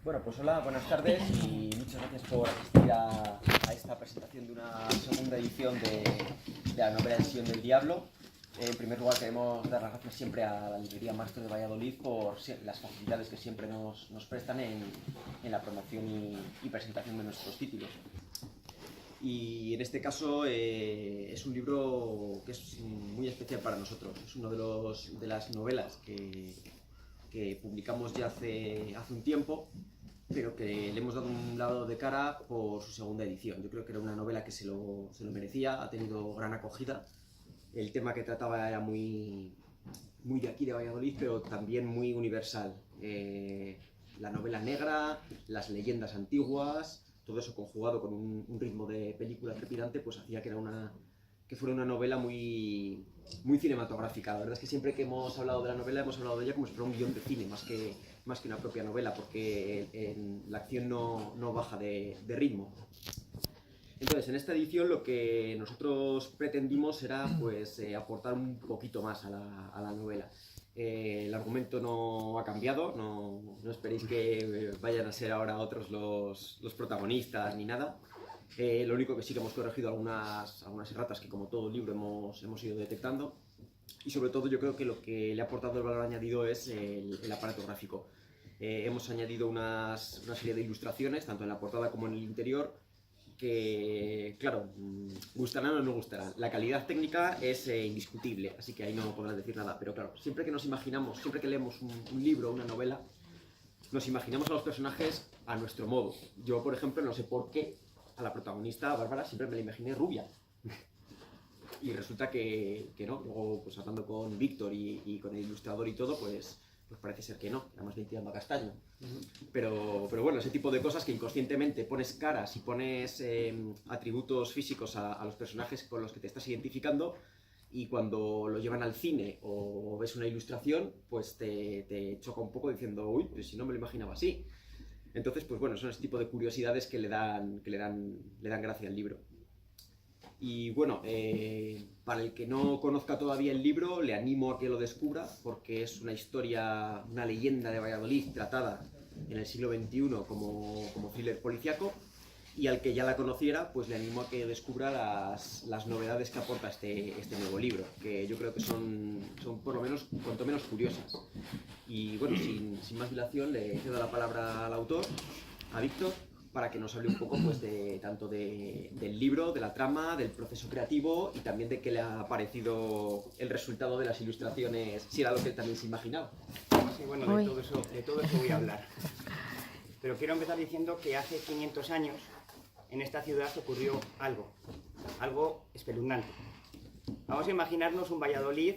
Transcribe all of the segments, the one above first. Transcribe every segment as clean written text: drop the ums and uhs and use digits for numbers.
Bueno, pues hola, buenas tardes y muchas gracias por asistir a esta presentación de una segunda edición de la novela El Sillón del Diablo. En primer lugar, queremos dar las gracias siempre a la librería Maestro de Valladolid por las facilidades que siempre nos prestan en la promoción y presentación de nuestros títulos. Y en este caso es un libro que es muy especial para nosotros. Es uno de las novelas que publicamos ya hace un tiempo, pero que le hemos dado un lado de cara por su segunda edición. Yo creo que era una novela que se lo merecía, ha tenido gran acogida. El tema que trataba era muy de aquí de Valladolid, pero también muy universal. La novela negra, las leyendas antiguas, todo eso conjugado con un ritmo de película trepidante, pues hacía que fuera una novela muy cinematográfica. La verdad es que siempre que hemos hablado de la novela hemos hablado de ella como si fuera un guión de cine, más que una propia novela, porque la acción no baja de ritmo. Entonces, en esta edición lo que nosotros pretendimos era pues, aportar un poquito más a la novela. El argumento no ha cambiado, no esperéis que vayan a ser ahora otros los protagonistas ni nada. Lo único que sí que hemos corregido algunas erratas que, como todo libro, hemos ido detectando. Y sobre todo yo creo que lo que le ha aportado el valor añadido es el aparato gráfico. Hemos añadido una serie de ilustraciones, tanto en la portada como en el interior, que, claro, gustarán o no gustarán. La calidad técnica es indiscutible, así que ahí no podrás decir nada. Pero claro, siempre que leemos un libro o una novela, nos imaginamos a los personajes a nuestro modo. Yo, por ejemplo, no sé por qué a la protagonista, a Bárbara, siempre me la imaginé rubia. Y resulta que no. Luego, pues hablando con Víctor y con el ilustrador y todo, pues parece ser que no, que era más bien tirando a castaño. Pero bueno, ese tipo de cosas que inconscientemente pones caras y pones atributos físicos a los personajes con los que te estás identificando, y cuando lo llevan al cine o ves una ilustración, pues te choca un poco diciendo, uy, pues si no me lo imaginaba así. Entonces, pues bueno, son ese tipo de curiosidades que le dan gracia al libro. Y bueno, para el que no conozca todavía el libro, le animo a que lo descubra, porque es una historia, una leyenda de Valladolid tratada en el siglo XXI como thriller policíaco. Y al que ya la conociera, pues le animo a que descubra las novedades que aporta este nuevo libro, que yo creo que son por lo menos, cuanto menos, curiosas. Y bueno, sin más dilación, le cedo la palabra al autor, a Víctor, para que nos hable un poco pues, tanto del libro, de la trama, del proceso creativo y también de qué le ha parecido el resultado de las ilustraciones, si era lo que él también se imaginaba. Sí, bueno, de todo eso voy a hablar. Pero quiero empezar diciendo que hace 500 años en esta ciudad ocurrió algo espeluznante. Vamos a imaginarnos un Valladolid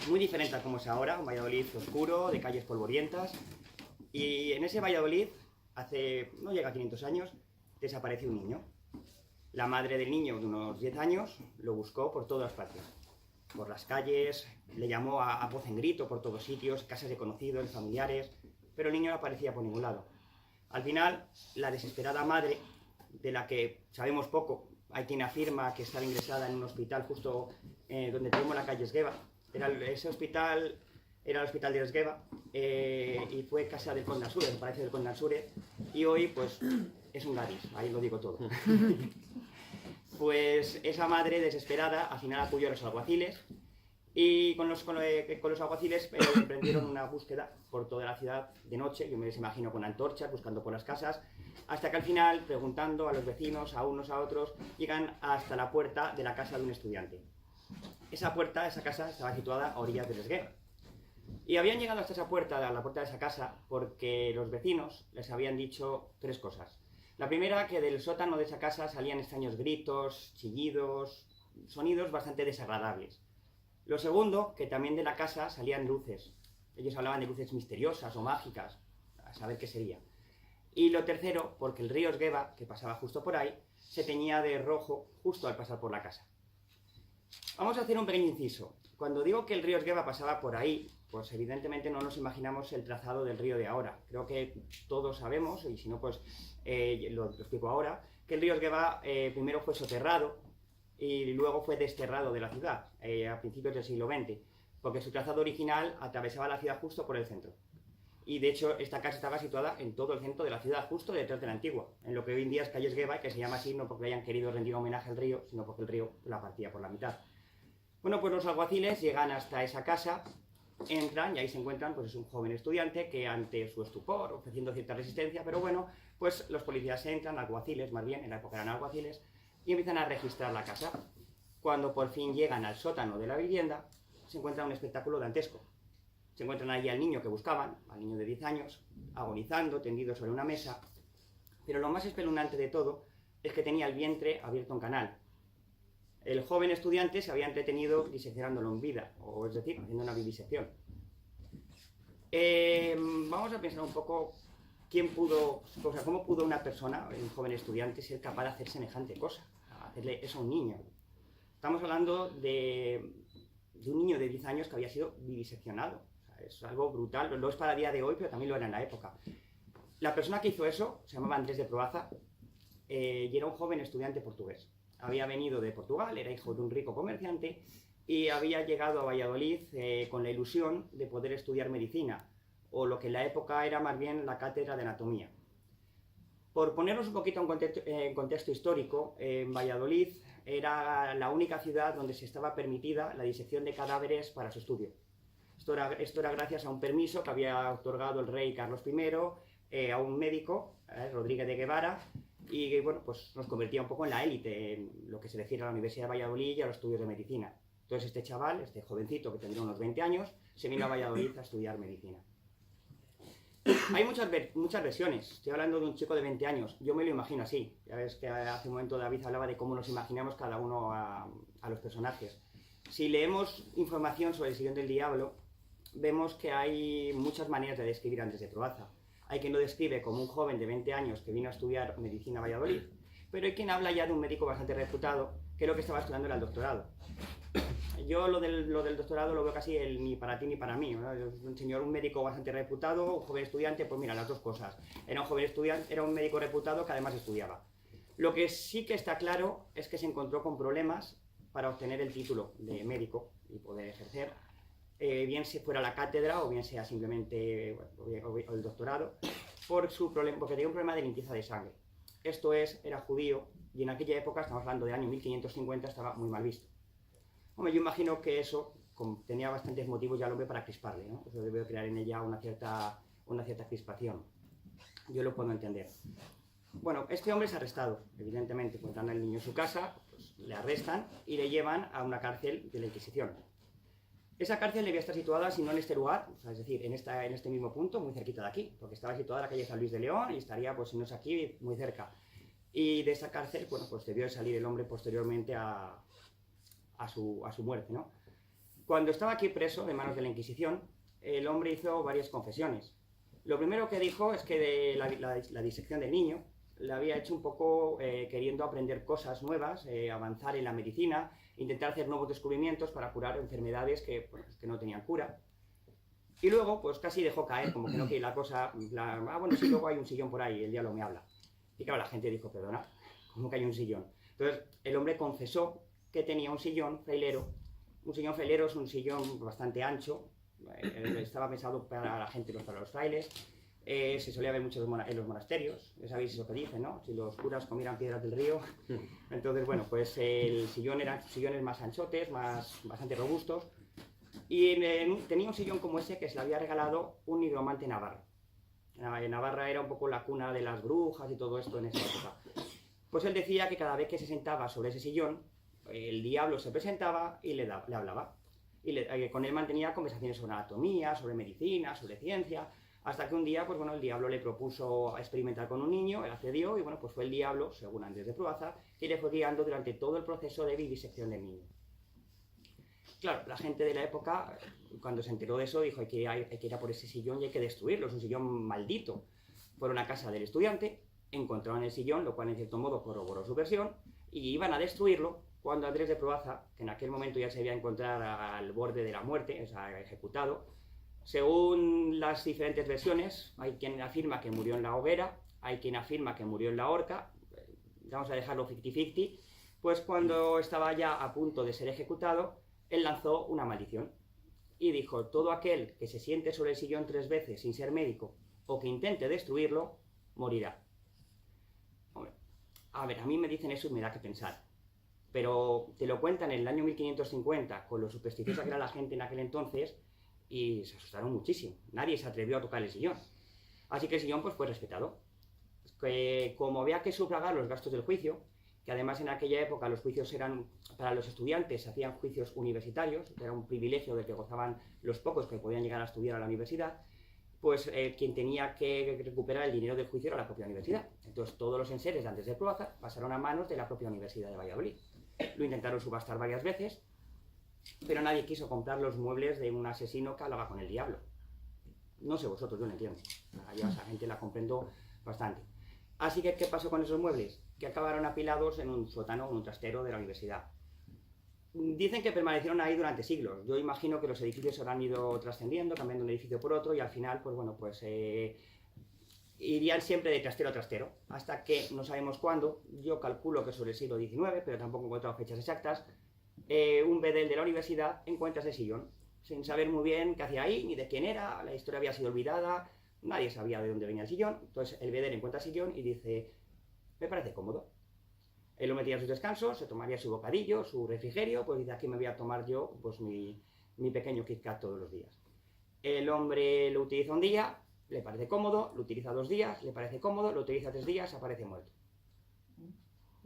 muy diferente a como es ahora, un Valladolid oscuro, de calles polvorientas. Y en ese Valladolid, no llega a 500 años, desapareció un niño. La madre del niño, de unos 10 años, lo buscó por todas partes. Por las calles, le llamó a voz en grito por todos sitios, casas de conocidos, familiares, pero el niño no aparecía por ningún lado. Al final, la desesperada madre, de la que sabemos poco, hay quien afirma que estaba ingresada en un hospital justo donde tenemos la calle Esgueva. Ese hospital era el hospital de Esgueva y fue casa del Conde Ansúrez, parece del Conde Ansúrez, y hoy pues es un gadis, ahí lo digo todo. Pues esa madre desesperada al final acudió a los alguaciles y con los alguaciles emprendieron una búsqueda por toda la ciudad de noche, yo me les imagino con antorchas, buscando por las casas, hasta que al final, preguntando a los vecinos, a unos a otros, llegan hasta la puerta de la casa de un estudiante. Esa casa, estaba situada a orillas del Esgueva. Y habían llegado hasta esa puerta, a la puerta de esa casa, porque los vecinos les habían dicho 3 cosas. La primera, que del sótano de esa casa salían extraños gritos, chillidos, sonidos bastante desagradables. Lo segundo, que también de la casa salían luces. Ellos hablaban de luces misteriosas o mágicas, a saber qué sería. Y lo tercero, porque el río Esgueva, que pasaba justo por ahí, se teñía de rojo justo al pasar por la casa. Vamos a hacer un pequeño inciso. Cuando digo que el río Esgueva pasaba por ahí, pues evidentemente no nos imaginamos el trazado del río de ahora. Creo que todos sabemos, y si no, pues lo explico ahora, que el río Esgueva primero fue soterrado y luego fue desterrado de la ciudad a principios del siglo XX, porque su trazado original atravesaba la ciudad justo por el centro. Y de hecho esta casa estaba situada en todo el centro de la ciudad, justo detrás de la antigua, en lo que hoy en día es calle Esgueva, que se llama así no porque hayan querido rendir homenaje al río, sino porque el río la partía por la mitad. Bueno, pues los alguaciles llegan hasta esa casa, entran y ahí se encuentran, pues es un joven estudiante que ante su estupor, ofreciendo cierta resistencia, pero bueno, pues los policías entran, alguaciles más bien, en la época eran alguaciles, y empiezan a registrar la casa. Cuando por fin llegan al sótano de la vivienda, se encuentra un espectáculo dantesco. Se encuentran allí al niño que buscaban, al niño de 10 años, agonizando, tendido sobre una mesa, pero lo más espeluznante de todo es que tenía el vientre abierto en canal. El joven estudiante se había entretenido diseccionándolo en vida, o es decir, haciendo una vivisección. Vamos a pensar un poco cómo pudo una persona, un joven estudiante, ser capaz de hacer semejante cosa, hacerle eso a un niño. Estamos hablando de un niño de 10 años que había sido viviseccionado. O sea, es algo brutal, lo es para el día de hoy, pero también lo era en la época. La persona que hizo eso se llamaba Andrés de Proaza y era un joven estudiante portugués. Había venido de Portugal, era hijo de un rico comerciante y había llegado a Valladolid con la ilusión de poder estudiar medicina, o lo que en la época era más bien la cátedra de anatomía. Por ponernos un poquito en contexto histórico, en Valladolid era la única ciudad donde se estaba permitida la disección de cadáveres para su estudio. Esto era gracias a un permiso que había otorgado el rey Carlos I a un médico, Rodríguez de Guevara, y bueno, pues nos convertía un poco en la élite, en lo que se refiere a la Universidad de Valladolid y a los estudios de medicina. Entonces este chaval, este jovencito que tendría unos 20 años, se vino a Valladolid a estudiar medicina. Hay muchas versiones. Estoy hablando de un chico de 20 años. Yo me lo imagino así. Ya ves que hace un momento David hablaba de cómo nos imaginamos cada uno a los personajes. Si leemos información sobre el sillón del diablo, vemos que hay muchas maneras de describir a Andrés de Proaza. Hay quien lo describe como un joven de 20 años que vino a estudiar medicina a Valladolid, pero hay quien habla ya de un médico bastante reputado que lo que estaba estudiando era el doctorado. Yo lo del doctorado lo veo casi ni para ti ni para mí, ¿no? Un médico bastante reputado, un joven estudiante, pues mira, las dos cosas. Era un joven estudiante, era un médico reputado que además estudiaba. Lo que sí que está claro es que se encontró con problemas para obtener el título de médico y poder ejercer, bien si fuera la cátedra o bien sea simplemente o el doctorado, porque tenía un problema de limpieza de sangre. Esto es, era judío y en aquella época, estamos hablando del año 1550, estaba muy mal visto. Hombre, yo imagino que eso tenía bastantes motivos ya al hombre para crisparle, ¿no? Eso debe crear en ella una cierta crispación. Yo lo puedo entender. Bueno, este hombre es arrestado, evidentemente, encuentran al niño en su casa, pues, le arrestan y le llevan a una cárcel de la Inquisición. Esa cárcel debía estar situada, si no en este lugar, o sea, es decir, en este mismo punto, muy cerquita de aquí, porque estaba situada en la calle San Luis de León y estaría, pues si no es aquí, muy cerca. Y de esa cárcel, bueno, pues debió salir el hombre posteriormente a su muerte, ¿no? Cuando estaba aquí preso de manos de la Inquisición, el hombre hizo varias confesiones. Lo primero que dijo es que de la disección del niño la había hecho un poco queriendo aprender cosas nuevas, avanzar en la medicina, intentar hacer nuevos descubrimientos para curar enfermedades que no tenían cura. Y luego, pues casi dejó caer, como que no, que la cosa, bueno, sí, luego hay un sillón por ahí, el diablo me habla. Y claro, la gente dijo, perdona, ¿cómo que hay un sillón? Entonces, el hombre confesó que tenía un sillón frailero. Un sillón frailero es un sillón bastante ancho, estaba pensado para la gente, para los frailes. Se solía ver mucho en los monasterios, ya sabéis eso que dicen, ¿no? Si los curas comieran piedras del río. Entonces, bueno, pues el sillón eran sillones más anchotes, bastante robustos. Y tenía un sillón como ese que se le había regalado un nigromante navarro. Navarra era un poco la cuna de las brujas y todo esto en esa época. Pues él decía que cada vez que se sentaba sobre ese sillón, el diablo se presentaba y le hablaba. Y con él mantenía conversaciones sobre anatomía, sobre medicina, sobre ciencia, hasta que un día, pues bueno, el diablo le propuso experimentar con un niño, él accedió y bueno, pues fue el diablo, según Andrés de Proaza, que le fue guiando durante todo el proceso de vivisección del niño. Claro, la gente de la época, cuando se enteró de eso, dijo hay que ir a por ese sillón y hay que destruirlo, es un sillón maldito. Fueron a casa del estudiante, encontraron el sillón, lo cual en cierto modo corroboró su versión, y iban a destruirlo cuando Andrés de Proaza, que en aquel momento ya se había encontrado al borde de la muerte, o sea, ejecutado, según las diferentes versiones, hay quien afirma que murió en la hoguera, hay quien afirma que murió en la horca, vamos a dejarlo 50-50, pues cuando estaba ya a punto de ser ejecutado, él lanzó una maldición. y dijo, todo aquel que se siente sobre el sillón 3 veces sin ser médico o que intente destruirlo, morirá. Hombre, a ver, a mí me dicen eso y me da que pensar. Pero te lo cuentan en el año 1550, con lo supersticiosa que era la gente en aquel entonces, y se asustaron muchísimo. Nadie se atrevió a tocar el sillón. Así que el sillón pues, fue respetado. Como había que sufragar los gastos del juicio, que además en aquella época los juicios eran, para los estudiantes, se hacían juicios universitarios, era un privilegio del que gozaban los pocos que podían llegar a estudiar a la universidad, pues quien tenía que recuperar el dinero del juicio era la propia universidad. Entonces todos los enseres antes de Proaza pasaron a manos de la propia Universidad de Valladolid. Lo intentaron subastar varias veces, pero nadie quiso comprar los muebles de un asesino que hablaba con el diablo. No sé vosotros, yo no entiendo. Yo a esa gente la comprendo bastante. Así que, ¿qué pasó con esos muebles? Que acabaron apilados en un sótano o un trastero de la universidad. Dicen que permanecieron ahí durante siglos. Yo imagino que los edificios se habrán ido trascendiendo, cambiando un edificio por otro, y al final, pues bueno, pues irían siempre de trastero a trastero, hasta que no sabemos cuándo, yo calculo que sobre el siglo XIX, pero tampoco he encontrado fechas exactas, un bedel de la universidad encuentra ese sillón, sin saber muy bien qué hacía ahí, ni de quién era, la historia había sido olvidada, nadie sabía de dónde venía el sillón. Entonces el bedel encuentra el sillón y dice, me parece cómodo. Él lo metía a sus descansos, se tomaría su bocadillo, su refrigerio, pues dice, aquí me voy a tomar yo pues mi pequeño Kit Kat todos los días. El hombre lo utiliza un día, le parece cómodo, lo utiliza 2 días, le parece cómodo, lo utiliza 3 días, aparece muerto.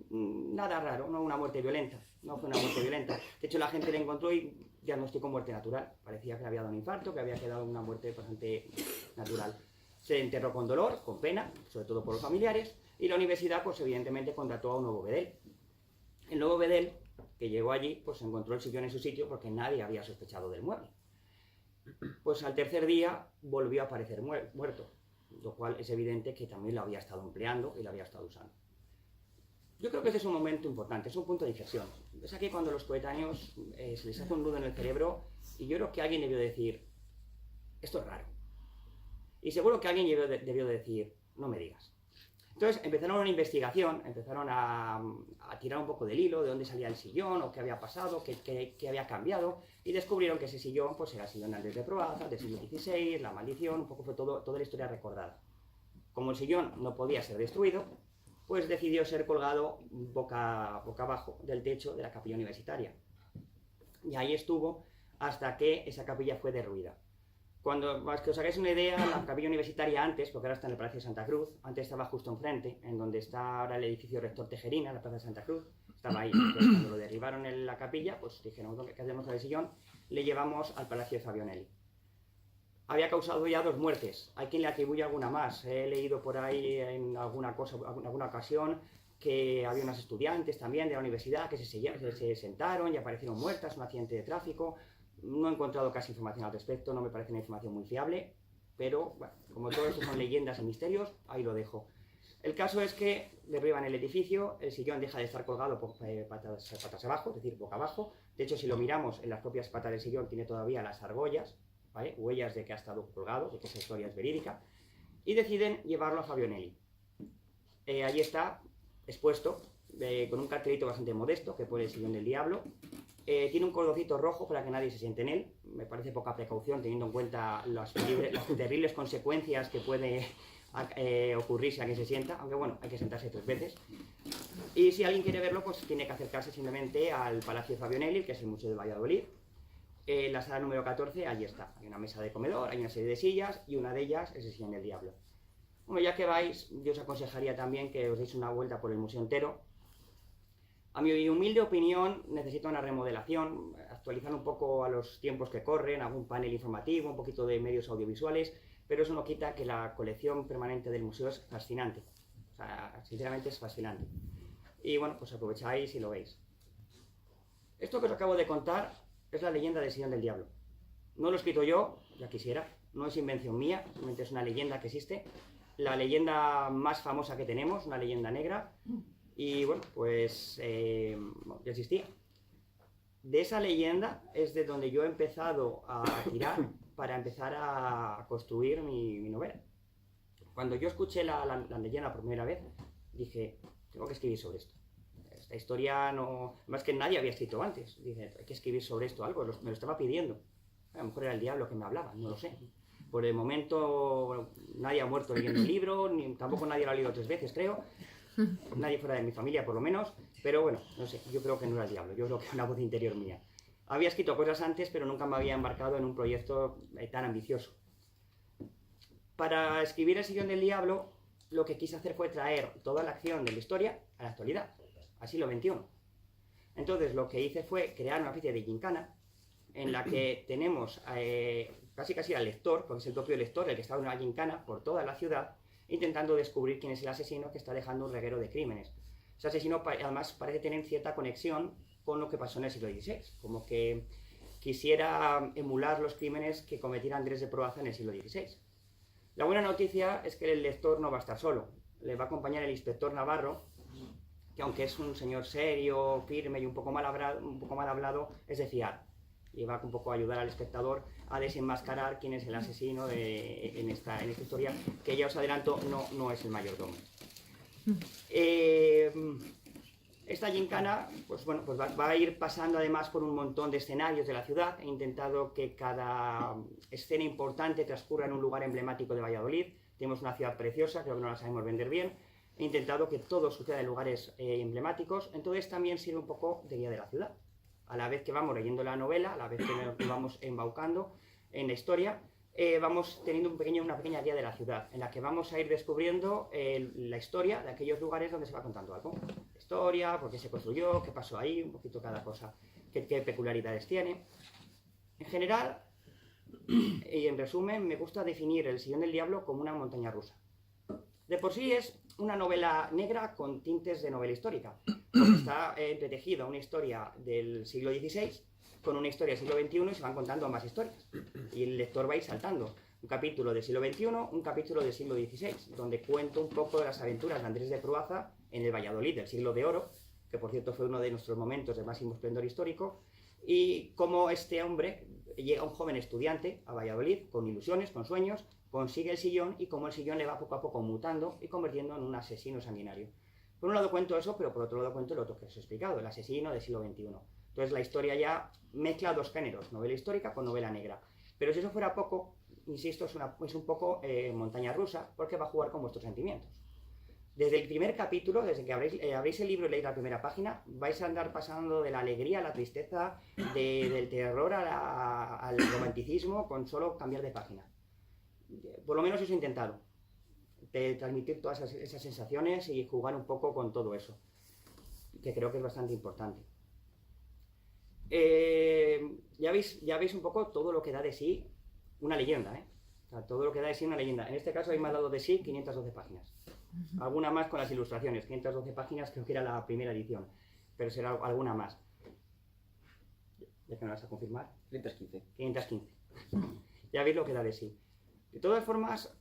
Nada raro, no una muerte violenta, no fue una muerte violenta. De hecho, la gente le encontró y diagnosticó muerte natural. Parecía que le había dado un infarto, que había quedado una muerte bastante natural. Se enterró con dolor, con pena, sobre todo por los familiares, y la universidad, pues evidentemente, contrató a un nuevo bedel. El nuevo bedel, que llegó allí, pues encontró el sillón en su sitio porque nadie había sospechado del mueble. Pues al tercer día volvió a aparecer muerto, lo cual es evidente que también lo había estado empleando y lo había estado usando. Yo creo que este es un momento importante, es un punto de inflexión. Es aquí cuando los coetáneos se les hace un nudo en el cerebro y yo creo que alguien debió decir, esto es raro. Y seguro que alguien debió decir, no me digas. Entonces empezaron una investigación, empezaron a tirar un poco del hilo de dónde salía el sillón, o qué había pasado, qué había cambiado, y descubrieron que ese sillón pues, era el sillón antes de Proaza, del siglo XVI, la maldición, un poco fue toda la historia recordada. Como el sillón no podía ser destruido, pues decidió ser colgado boca abajo del techo de la capilla universitaria. Y ahí estuvo hasta que esa capilla fue derruida. Para que os hagáis una idea, la capilla universitaria antes, porque ahora está en el Palacio de Santa Cruz, antes estaba justo enfrente, en donde está ahora el edificio Rector Tejerina, la Plaza de Santa Cruz, estaba ahí. Entonces, cuando lo derribaron en la capilla, pues dijeron, ¿qué hacemos con el sillón? Le llevamos al Palacio de Fabionelli. Había causado ya 2 muertes, hay quien le atribuye alguna más. He leído por ahí en alguna ocasión que había unos estudiantes también de la universidad que se sentaron y aparecieron muertas, un accidente de tráfico. No he encontrado casi información al respecto, no me parece una información muy fiable, pero bueno, como todo esto son leyendas y misterios, ahí lo dejo. El caso es que derriban el edificio, el sillón deja de estar colgado por patas abajo, es decir, boca abajo. De hecho, si lo miramos, en las propias patas del sillón tiene todavía las argollas, ¿vale? Huellas de que ha estado colgado, de que esa historia es verídica, y deciden llevarlo a Fabionelli. Allí está expuesto, con un cartelito bastante modesto, que pone el sillón del diablo. Tiene un cordoncito rojo para que nadie se siente en él. Me parece poca precaución teniendo en cuenta las terribles consecuencias que puede ocurrir si alguien se sienta, aunque bueno, hay que sentarse 3 veces. Y si alguien quiere verlo, pues tiene que acercarse simplemente al Palacio Fabionelli, que es el Museo de Valladolid. La sala número 14, allí está. Hay una mesa de comedor, hay una serie de sillas y una de ellas es el sillón del diablo. Bueno, ya que vais, yo os aconsejaría también que os deis una vuelta por el museo entero. A mi humilde opinión, necesita una remodelación, actualizar un poco a los tiempos que corren, algún panel informativo, un poquito de medios audiovisuales, pero eso no quita que la colección permanente del museo es fascinante. O sea, sinceramente es fascinante. Y bueno, pues aprovecháis y lo veis. Esto que os acabo de contar es la leyenda del sillón del diablo. No lo he escrito yo, ya quisiera, no es invención mía, simplemente es una leyenda que existe. La leyenda más famosa que tenemos, una leyenda negra. Y bueno, pues ya existía. De esa leyenda es de donde yo he empezado a tirar para empezar a construir mi novela. Cuando yo escuché la leyenda por primera vez, dije, tengo que escribir sobre esto. Esta historia no... Más que nadie había escrito antes. Dije, hay que escribir sobre esto algo, me lo estaba pidiendo. A lo mejor era el diablo que me hablaba, no lo sé. Por el momento nadie ha muerto leyendo el libro, ni tampoco nadie lo ha leído 3 veces, creo. Nadie fuera de mi familia, por lo menos. Pero bueno, no sé, yo creo que no era el diablo, yo creo que era una voz interior mía. Había escrito cosas antes, pero nunca me había embarcado en un proyecto tan ambicioso. Para escribir El Sillón del Diablo, lo que quise hacer fue traer toda la acción de la historia a la actualidad, al siglo XXI. Entonces, lo que hice fue crear una especie de gincana en la que tenemos casi al lector, porque es el propio lector el que está en una gincana por toda la ciudad, intentando descubrir quién es el asesino que está dejando un reguero de crímenes. Ese asesino además parece tener cierta conexión con lo que pasó en el siglo XVI, como que quisiera emular los crímenes que cometiera Andrés de Proaza en el siglo XVI. La buena noticia es que el lector no va a estar solo, le va a acompañar el inspector Navarro, que aunque es un señor serio, firme y un poco mal hablado, es de fiar. Y va un poco a ayudar al espectador a desenmascarar quién es el asesino en esta historia, que ya os adelanto, no es el mayordomo. Esta gincana pues va a ir pasando además por un montón de escenarios de la ciudad. He intentado que cada escena importante transcurra en un lugar emblemático de Valladolid. Tenemos una ciudad preciosa, creo que no la sabemos vender bien. He intentado que todo suceda en lugares emblemáticos, entonces también sirve un poco de guía de la ciudad. A la vez que vamos leyendo la novela, a la vez que vamos embaucando en la historia, vamos teniendo una pequeña guía de la ciudad, en la que vamos a ir descubriendo la historia de aquellos lugares donde se va contando algo. La historia, por qué se construyó, qué pasó ahí, un poquito cada cosa, qué peculiaridades tiene. En general, y en resumen, me gusta definir El Sillón del Diablo como una montaña rusa. De por sí es una novela negra con tintes de novela histórica, porque está entretejida una historia del siglo XVI con una historia del siglo XXI y se van contando ambas historias. Y el lector va a ir saltando un capítulo del siglo XXI, un capítulo del siglo XVI, donde cuento un poco de las aventuras de Andrés de Proaza en el Valladolid del siglo de oro, que por cierto fue uno de nuestros momentos de máximo esplendor histórico, y cómo este hombre llega un joven estudiante a Valladolid con ilusiones, con sueños, consigue el sillón y cómo el sillón le va poco a poco mutando y convirtiendo en un asesino sanguinario. Por un lado cuento eso, pero por otro lado cuento lo otro que os he explicado, el asesino del siglo XXI. Entonces la historia ya mezcla 2 géneros, novela histórica con novela negra. Pero si eso fuera poco, insisto, es un poco montaña rusa, porque va a jugar con vuestros sentimientos. Desde el primer capítulo, desde que abréis el libro y leéis la primera página, vais a andar pasando de la alegría a la tristeza, del terror al romanticismo, con solo cambiar de página. Por lo menos eso he intentado, de transmitir todas esas sensaciones y jugar un poco con todo eso, que creo que es bastante importante. Ya veis un poco todo lo que da de sí una leyenda, O sea, todo lo que da de sí una leyenda. En este caso hay más dado de sí 512 páginas. Alguna más con las ilustraciones, 512 páginas creo que era la primera edición, pero será alguna más. ¿Ya que me vas a confirmar? 515. 515. Ya veis lo que da de sí. De todas formas,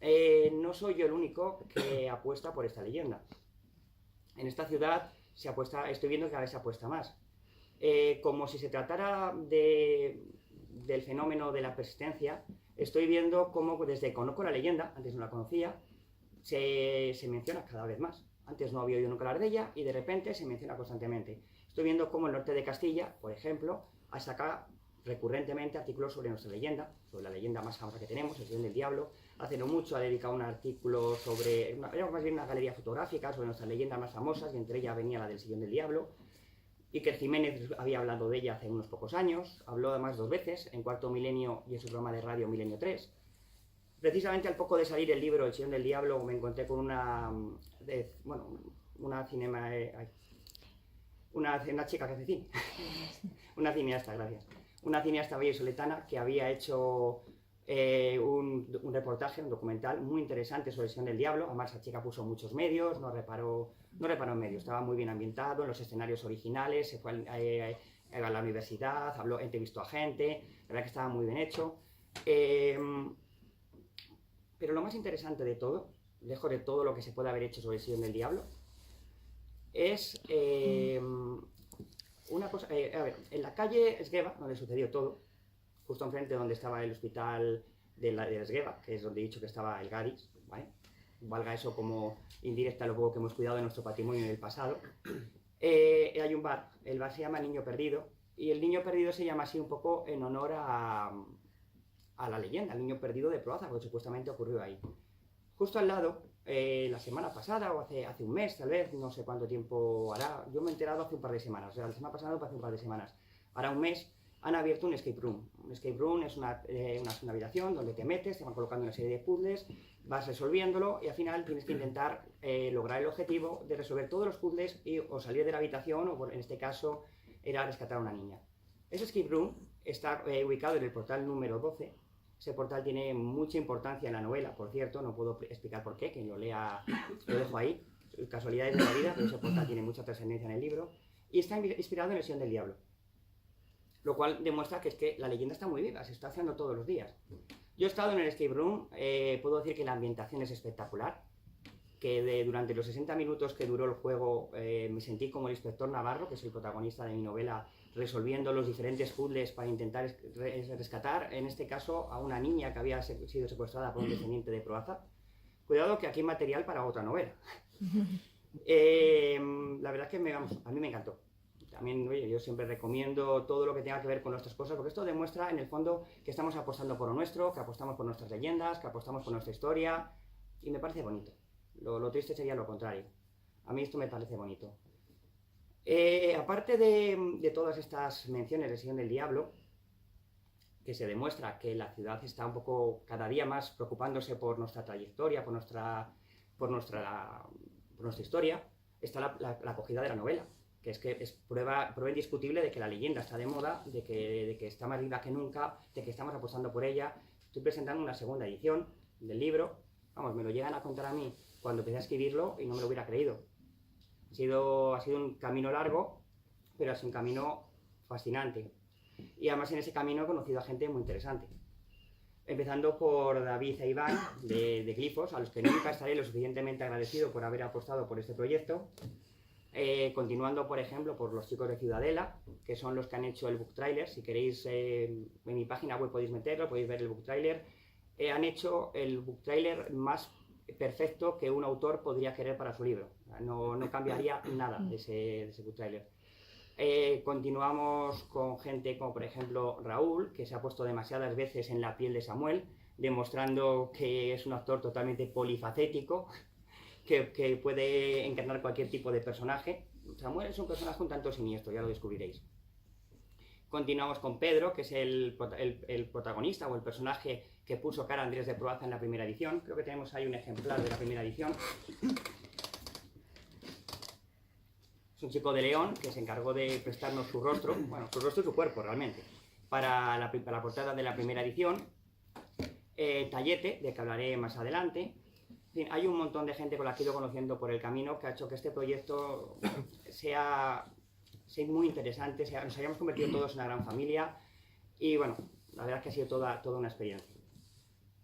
no soy yo el único que apuesta por esta leyenda. En esta ciudad estoy viendo que cada vez se apuesta más. Como si se tratara del fenómeno de la persistencia, estoy viendo cómo desde que conozco la leyenda, antes no la conocía, se menciona cada vez más. Antes no había oído nunca hablar de ella y de repente se menciona constantemente. Estoy viendo cómo el norte de Castilla, por ejemplo, saca recurrentemente artículos sobre nuestra leyenda, sobre la leyenda más famosa que tenemos, El Sillón del Diablo. Hace no mucho ha dedicado un artículo era más bien una galería fotográfica sobre nuestras leyendas más famosas, y entre ellas venía la del Sillón del Diablo. Iker Jiménez había hablado de ella hace unos pocos años, habló además 2 veces, en Cuarto Milenio y en su programa de radio Milenio 3. Precisamente al poco de salir el libro El Sillón del Diablo me encontré con una chica que hace cine, una cineasta, gracias. Una cineasta vallisoletana que había hecho un reportaje, un documental muy interesante sobre El Sillón del Diablo. Además, la chica puso muchos medios, no reparó en medios, estaba muy bien ambientado en los escenarios originales, se fue a la universidad, entrevistó a gente, la verdad que estaba muy bien hecho. Pero lo más interesante de todo, lejos de todo lo que se puede haber hecho sobre El Sillón del Diablo, es una cosa. En la calle Esgueva, donde sucedió todo, justo enfrente donde estaba el hospital de Esgueva, que es donde he dicho que estaba el Gadis, ¿vale? Valga eso como indirecta lo poco que hemos cuidado de nuestro patrimonio del pasado. Hay un bar, el bar se llama Niño Perdido, y el Niño Perdido se llama así un poco en honor a a la leyenda, al niño perdido de Proaza, porque supuestamente ocurrió ahí. Justo al lado, la semana pasada o hace un mes tal vez, no sé cuánto tiempo hará, yo me he enterado hace un par de semanas, o sea, la semana pasada o hace un par de semanas, hará un mes, han abierto un escape room. Un escape room es una habitación donde te metes, te van colocando una serie de puzzles, vas resolviéndolo y al final tienes que intentar lograr el objetivo de resolver todos los puzzles o salir de la habitación o en este caso era rescatar a una niña. Ese escape room está ubicado en el portal número 12. Ese portal tiene mucha importancia en la novela, por cierto, no puedo explicar por qué, quien lo lea lo dejo ahí, casualidades de la vida, pero ese portal tiene mucha trascendencia en el libro y está inspirado en el Sion del Diablo. Lo cual demuestra que es que la leyenda está muy viva, se está haciendo todos los días. Yo he estado en el escape room, puedo decir que la ambientación es espectacular, que durante los 60 minutos que duró el juego me sentí como el inspector Navarro, que es el protagonista de mi novela, resolviendo los diferentes puzzles para intentar rescatar, en este caso, a una niña que había sido secuestrada por un descendiente de Proaza. Cuidado que aquí hay material para otra novela. La verdad es que a mí me encantó. También, oye, yo siempre recomiendo todo lo que tenga que ver con nuestras cosas, porque esto demuestra, en el fondo, que estamos apostando por lo nuestro, que apostamos por nuestras leyendas, que apostamos por nuestra historia, y me parece bonito. Lo triste sería lo contrario. A mí esto me parece bonito. Aparte de todas estas menciones de Sion del Diablo, que se demuestra que la ciudad está un poco cada día más preocupándose por nuestra trayectoria, por nuestra historia, está la acogida de la novela, que es prueba indiscutible de que la leyenda está de moda, de que está más viva que nunca, de que estamos apostando por ella. Estoy presentando una segunda edición del libro. Vamos, me lo llegan a contar a mí cuando empecé a escribirlo y no me lo hubiera creído. Ha sido un camino largo, pero ha sido un camino fascinante. Y además en ese camino he conocido a gente muy interesante. Empezando por David e Iván de Glifos, a los que nunca estaré lo suficientemente agradecido por haber apostado por este proyecto. Continuando, por ejemplo, por los chicos de Ciudadela, que son los que han hecho el book trailer. Si queréis, en mi página web podéis meterlo, podéis ver el book trailer. Han hecho el book trailer más perfecto que un autor podría querer para su libro. No cambiaría nada de ese book trailer. Continuamos con gente como, por ejemplo, Raúl, que se ha puesto demasiadas veces en la piel de Samuel, demostrando que es un actor totalmente polifacético, que puede encarnar cualquier tipo de personaje. Samuel es un personaje un tanto siniestro, ya lo descubriréis. Continuamos con Pedro, que es el protagonista o el personaje que puso cara a Andrés de Proaza en la primera edición. Creo que tenemos ahí un ejemplar de la primera edición. Es un chico de León que se encargó de prestarnos su rostro, bueno, su rostro y su cuerpo realmente, para la portada de la primera edición. Tallete, de que hablaré más adelante. En fin, hay un montón de gente con la que he ido conociendo por el camino que ha hecho que este proyecto sea muy interesante, nos hayamos convertido todos en una gran familia y bueno, la verdad es que ha sido toda una experiencia.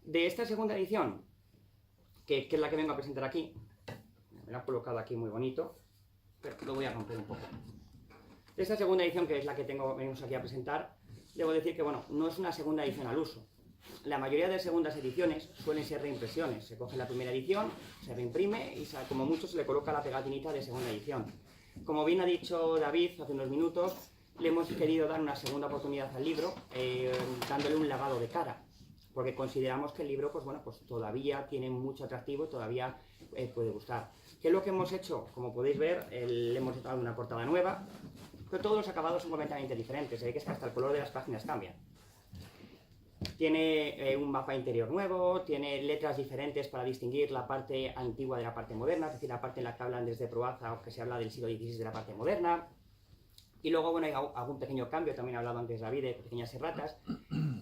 De esta segunda edición, que es la que vengo a presentar aquí, me la he colocado aquí muy bonito, pero lo voy a romper un poco. De esta segunda edición, que es la que venimos aquí a presentar, debo decir que bueno, no es una segunda edición al uso. La mayoría de segundas ediciones suelen ser reimpresiones. Se coge la primera edición, se reimprime y como mucho se le coloca la pegatinita de segunda edición. Como bien ha dicho David hace unos minutos, le hemos querido dar una segunda oportunidad al libro, dándole un lavado de cara, porque consideramos que el libro pues todavía tiene mucho atractivo y todavía puede gustar. ¿Qué es lo que hemos hecho? Como podéis ver, le hemos dado una portada nueva, pero todos los acabados son completamente diferentes. Es que hasta el color de las páginas cambia. Tiene un mapa interior nuevo, tiene letras diferentes para distinguir la parte antigua de la parte moderna, es decir, la parte en la que hablan desde Proaza o que se habla del siglo XVI de la parte moderna. Y luego, bueno, hay algún pequeño cambio, también ha hablado antes David de pequeñas erratas,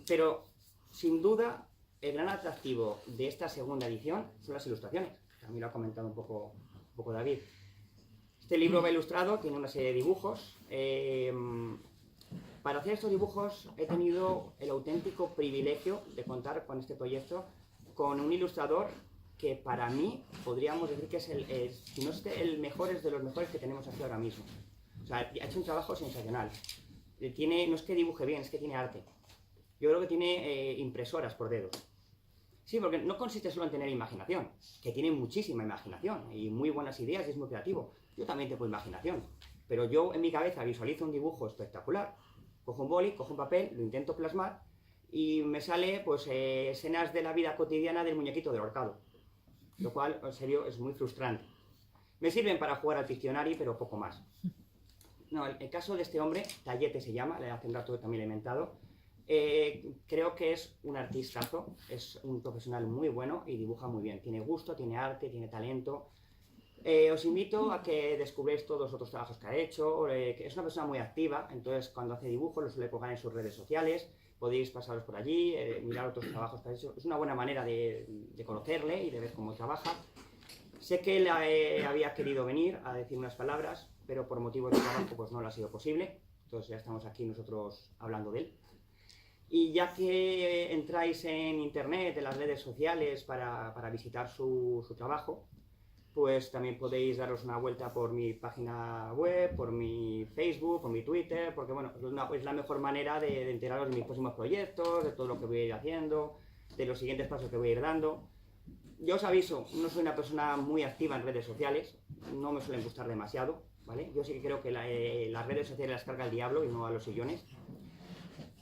pero sin duda el gran atractivo de esta segunda edición son las ilustraciones. También lo ha comentado un poco David. Este libro va ilustrado, tiene una serie de dibujos. Para hacer estos dibujos he tenido el auténtico privilegio de contar con este proyecto con un ilustrador que para mí podríamos decir que es si no es el mejor, es de los mejores que tenemos aquí ahora mismo. O sea, ha hecho un trabajo sensacional. No es que dibuje bien, es que tiene arte. Yo creo que tiene impresoras por dedos. Sí, porque no consiste solo en tener imaginación, que tiene muchísima imaginación y muy buenas ideas y es muy creativo. Yo también tengo imaginación, pero yo en mi cabeza visualizo un dibujo espectacular. Cojo un boli, cojo un papel, lo intento plasmar y me sale pues escenas de la vida cotidiana del muñequito del ahorcado, lo cual en serio es muy frustrante. Me sirven para jugar al Pictionary, pero poco más. No, el caso de este hombre, Tayete se llama, hace un rato también lo he inventado, creo que es un artistazo, es un profesional muy bueno y dibuja muy bien. Tiene gusto, tiene arte, tiene talento. Os invito a que descubráis todos los otros trabajos que ha hecho. Que es una persona muy activa, entonces cuando hace dibujos los suele colgar en sus redes sociales. Podéis pasaros por allí, mirar otros trabajos que ha hecho. Es una buena manera de conocerle y de ver cómo trabaja. Sé que él había querido venir a decir unas palabras, pero por motivos de trabajo pues no lo ha sido posible. Entonces ya estamos aquí nosotros hablando de él. Y ya que entráis en internet, en las redes sociales para visitar su trabajo, pues también podéis daros una vuelta por mi página web, por mi Facebook, por mi Twitter, porque bueno, es la mejor manera de enteraros de mis próximos proyectos, de todo lo que voy a ir haciendo, de los siguientes pasos que voy a ir dando. Yo os aviso, no soy una persona muy activa en redes sociales, no me suelen gustar demasiado, ¿vale? Yo sí que creo que las redes sociales las carga el diablo y no a los sillones.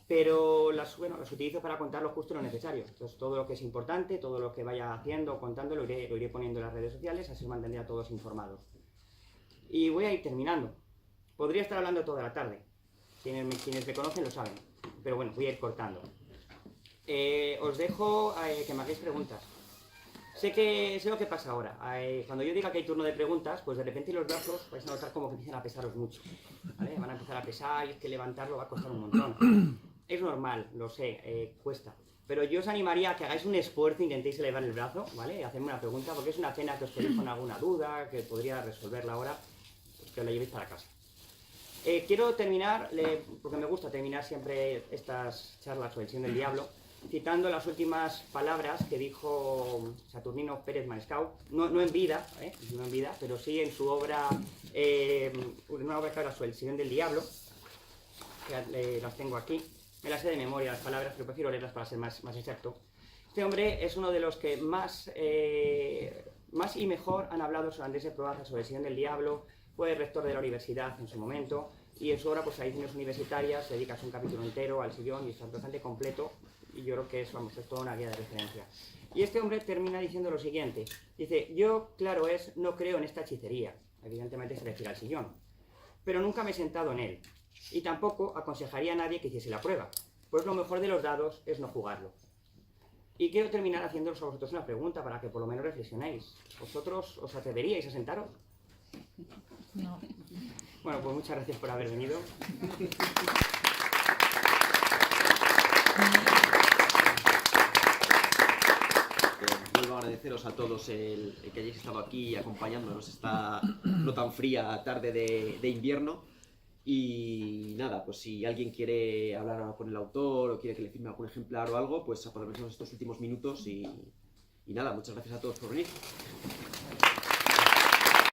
Pero las utilizo para contar lo justo y lo necesario. Entonces todo lo que es importante, todo lo que vaya haciendo o contando lo iré poniendo en las redes sociales, así os mantendré a todos informados. Y voy a ir terminando. Podría estar hablando toda la tarde. Quienes me conocen lo saben. Pero bueno, voy a ir cortando. Os dejo que me hagáis preguntas. Sé lo que pasa ahora. Cuando yo diga que hay turno de preguntas, pues de repente los brazos vais a notar como que empiezan a pesaros mucho, ¿vale? Van a empezar a pesar y es que levantarlo va a costar un montón. Es normal, lo sé, cuesta. Pero yo os animaría a que hagáis un esfuerzo, intentéis elevar el brazo, ¿vale? Y hacerme una pregunta, porque es una pena que os quedéis con alguna duda, que podría resolverla ahora, pues que os la llevéis para casa. Quiero terminar, porque me gusta terminar siempre estas charlas sobre el signo del diablo, citando las últimas palabras que dijo Saturnino Pérez Manescau, no en vida, pero sí en su obra, una obra que habla sobre el signo del diablo, que las tengo aquí. Me las sé de memoria las palabras, pero prefiero leerlas para ser más exacto. Este hombre es uno de los que más y mejor han hablado sobre Andrés Proaza, sobre el signo del diablo. Fue rector de la universidad en su momento y en su obra, pues, a ediciones universitarias, se dedica un capítulo entero al sillón y está bastante completo y yo creo que es toda una guía de referencia. Y este hombre termina diciendo lo siguiente, dice: yo, claro es, no creo en esta hechicería, evidentemente se refiere al sillón, pero nunca me he sentado en él. Y tampoco aconsejaría a nadie que hiciese la prueba, pues lo mejor de los dados es no jugarlo. Y quiero terminar haciéndoos a vosotros una pregunta para que por lo menos reflexionéis. ¿Vosotros os atreveríais a sentaros? No. Bueno, pues muchas gracias por haber venido. Vuelvo a agradeceros a todos el que hayáis estado aquí acompañándonos esta no tan fría tarde de invierno. Y nada, pues si alguien quiere hablar con el autor o quiere que le firme algún ejemplar o algo, pues aprovechemos estos últimos minutos y nada, muchas gracias a todos por venir.